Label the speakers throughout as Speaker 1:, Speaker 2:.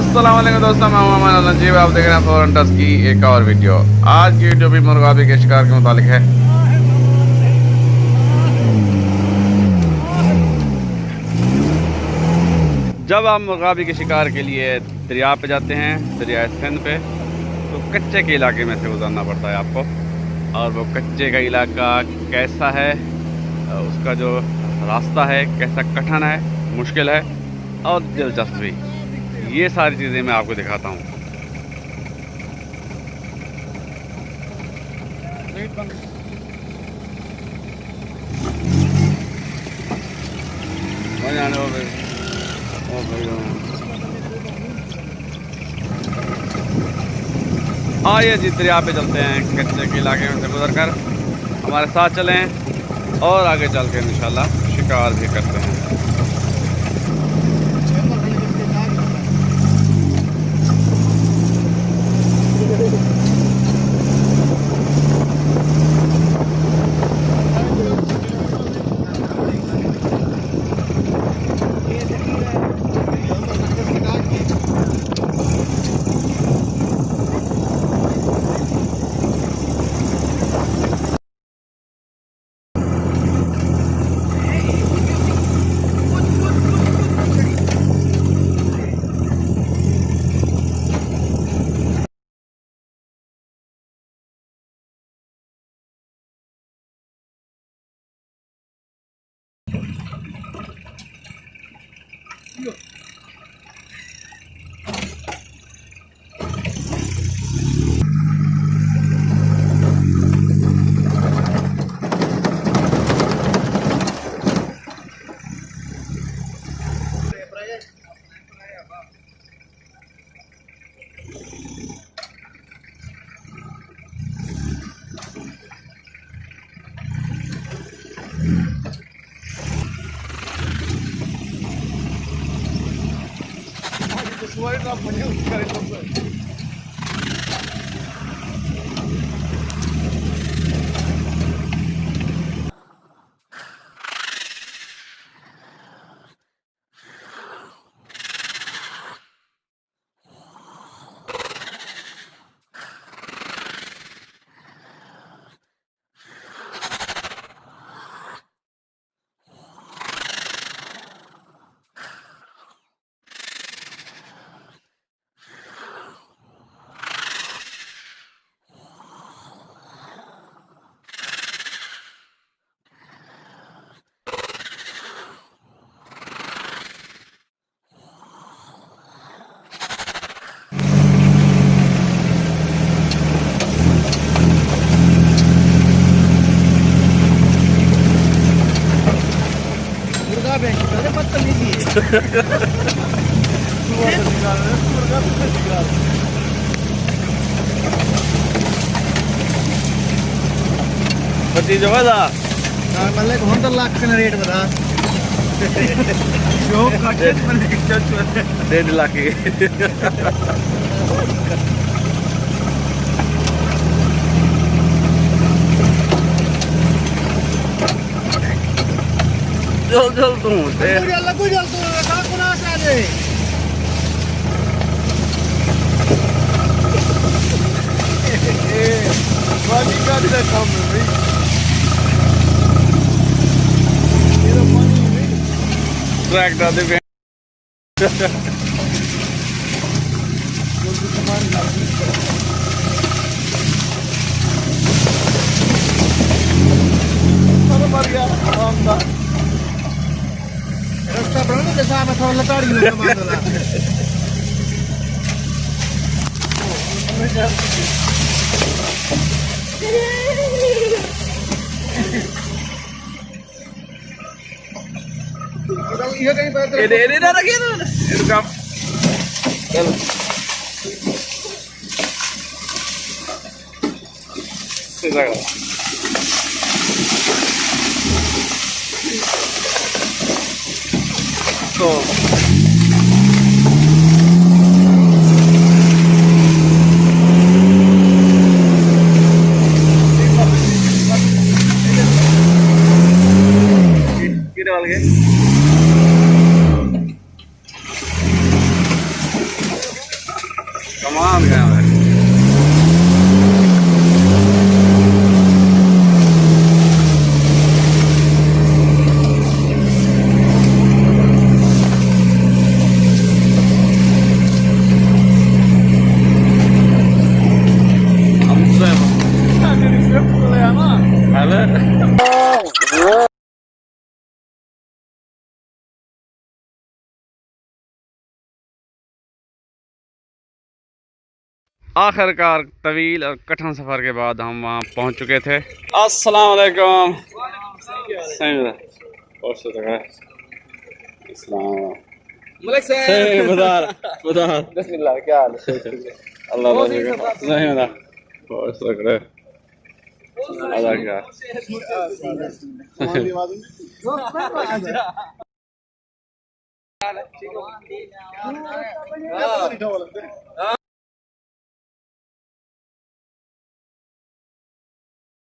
Speaker 1: अस्सलाम वालेकुम दोस्तों, मैं मोहम्मद नजीब। आप देख रहे हैं फॉरेन टच की एक और वीडियो। आज की वीडियो भी मुर्गाबी के शिकार के मुतालिक है। जब आप मुर्गाबी के शिकार के लिए दरिया पे जाते हैं, दरिया सिंध पे, तो कच्चे के इलाके में से गुजरना पड़ता है आपको। और वो कच्चे का इलाका कैसा है, उसका जो रास्ता है कैसा कठिन है, मुश्किल है और दिलचस्प भी, ये सारी चीज़ें मैं आपको दिखाता हूँ। आइए जी, दरिया पे चलते हैं, कच्चे के इलाके में से गुजर कर। हमारे साथ चलें और आगे चल कर इंशाल्लाह शिकार भी करते हैं। जो है
Speaker 2: मतलब 100 लाख का रेट बता।
Speaker 1: 1.5 लाख की। चल तू ट्रैक्टर दे
Speaker 2: रास्ता बना जैसा मैं थोड़ा लताड़ी लगा मारला। ये कहीं पर
Speaker 1: ये ना रखिए ना ये काम चलो सीधा तो डाल गए आखिरकार तवील और कठिन सफ़र के बाद हम वहाँ पहुँच चुके थे। अस्सलाम वालेकुम।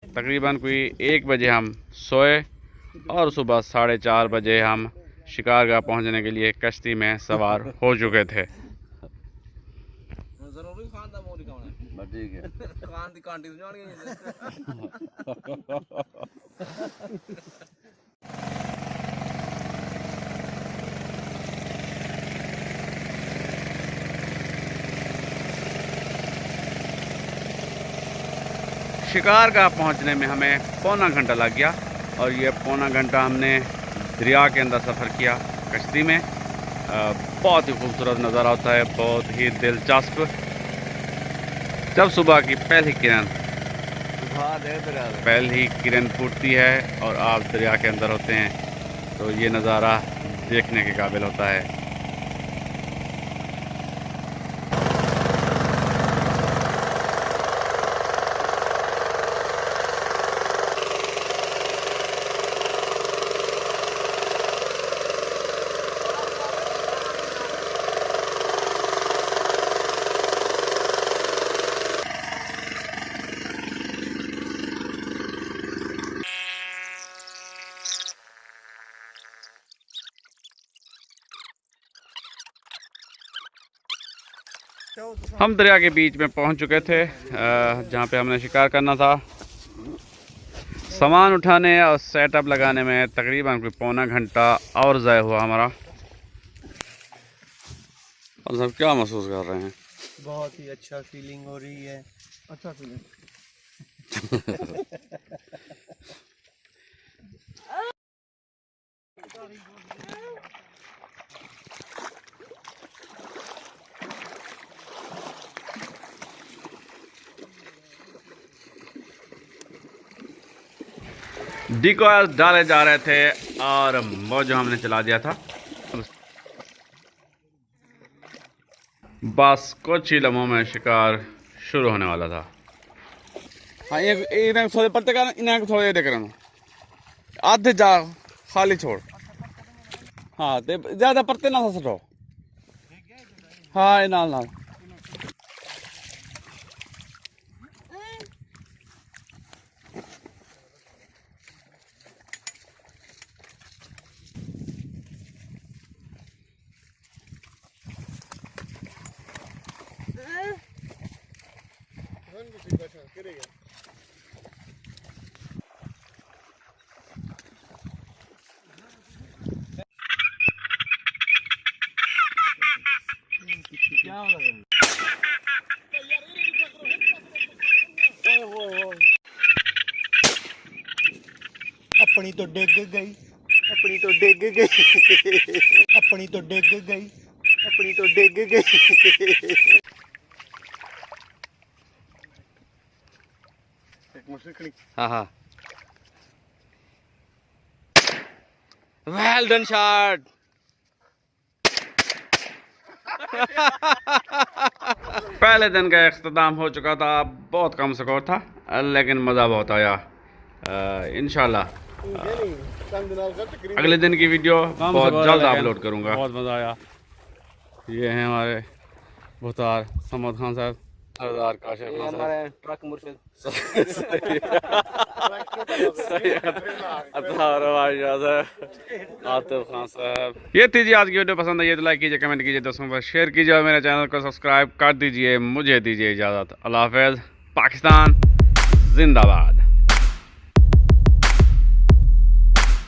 Speaker 1: तकरीबन कोई 1 बजे हम सोए और सुबह 4:30 बजे हम शिकारगाह पहुंचने के लिए कश्ती में सवार हो चुके थे। शिकारगाह पहुंचने में हमें पौना घंटा लग गया और ये पौना घंटा हमने दरिया के अंदर सफ़र किया कश्ती में। बहुत ही खूबसूरत नज़ारा होता है, बहुत ही दिलचस्प। जब सुबह की पहली किरण फूटती है और आप दरिया के अंदर होते हैं तो ये नज़ारा देखने के काबिल होता है। हम दरिया के बीच में पहुंच चुके थे जहां पे हमने शिकार करना था। सामान उठाने और सेटअप लगाने में तकरीबन कोई पौना घंटा और ज़ाया हुआ हमारा। और सब क्या महसूस कर रहे हैं?
Speaker 2: बहुत ही अच्छा फीलिंग हो रही है। अच्छा फीलिंग।
Speaker 1: डिकॉय डाले जा रहे थे और मौजो हमने चला दिया था। बस कुछ ही लम्हों में शिकार शुरू होने वाला था। हाँ, एक थोड़े पत्ते का इन्हें थोड़े देख रहे आधे जा खाली छोड़। हाँ, ज़्यादा पत्ते ना सटो। हाँ, नाल नाल
Speaker 2: अपनी तो डिग गई, अपनी तो डिग गई, अपनी तो डिग गई, अपनी तो डिग गई।
Speaker 1: हाँ हाँ, वेल डन शॉट। पहले दिन का इख्तिताम हो चुका था। बहुत कम स्कोर था लेकिन मज़ा बहुत आया। इंशाल्लाह अगले दिन की वीडियो बहुत जल्द अपलोड करूंगा। बहुत मज़ा आया। ये हैं हमारे भूतार समद खान साहब, सरदार काशिफ खान साहब, हमारे ट्रक मुर्शिद आतिफ खान साहब। ये थी जी आज की वीडियो। पसंद आई तो लाइक कीजिए, कमेंट कीजिए, दोस्तों पर शेयर कीजिए और मेरे चैनल को सब्सक्राइब कर दीजिए। मुझे दीजिए इजाज़त। अल्लाह हाफ़िज़। पाकिस्तान जिंदाबाद।